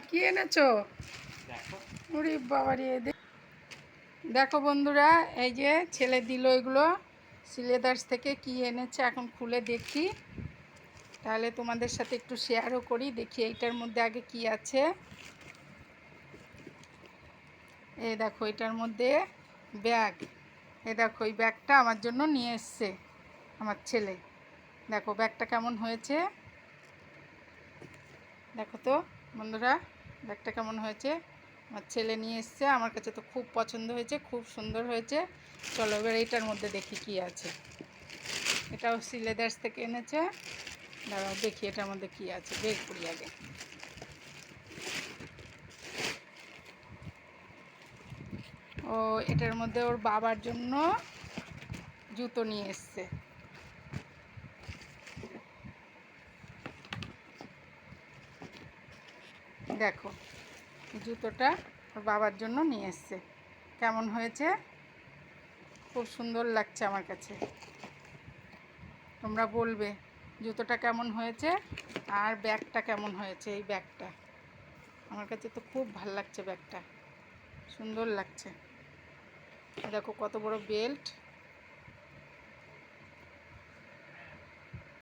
কি এনেছো? ওরে বাবারে, দেখো বন্ধুরা, এই যে ছেলে দিল এগুলো সিলেদার্স থেকে। কি এনেছে এখন খুলে দেখি, তাহলে তোমাদের সাথে একটু শেয়ারও করি। দেখি এইটার মধ্যে আগে কি আছে। এই দেখো, এটার মধ্যে ব্যাগ। এই দেখো, এই ব্যাগটা আমার জন্য নিয়ে এসছে আমার ছেলে। দেখো ব্যাগটা কেমন হয়েছে, দেখো তো বন্ধুরা, ব্যাগটা কেমন হয়েছে। আমার ছেলে নিয়ে এসছে, আমার কাছে তো খুব পছন্দ হয়েছে, খুব সুন্দর হয়েছে। চলো এবার এইটার মধ্যে দেখি কি আছে। এটাও সিলেদার্স থেকে এনেছে। দাঁড়াও দেখি এটার মধ্যে কি আছে, বের করি আগে। ও, এটার মধ্যে ওর বাবার জন্য জুতো নিয়ে এসছে। দেখো, জুতোটা ওর বাবার জন্য নিয়ে এসছে। কেমন হয়েছে? খুব সুন্দর লাগছে আমার কাছে। তোমরা বলবে জুতোটা কেমন হয়েছে আর ব্যাগটা কেমন হয়েছে। এই ব্যাগটা আমার কাছে তো খুব ভালো লাগছে, ব্যাগটা সুন্দর লাগছে। দেখো কত বড় বেল্ট।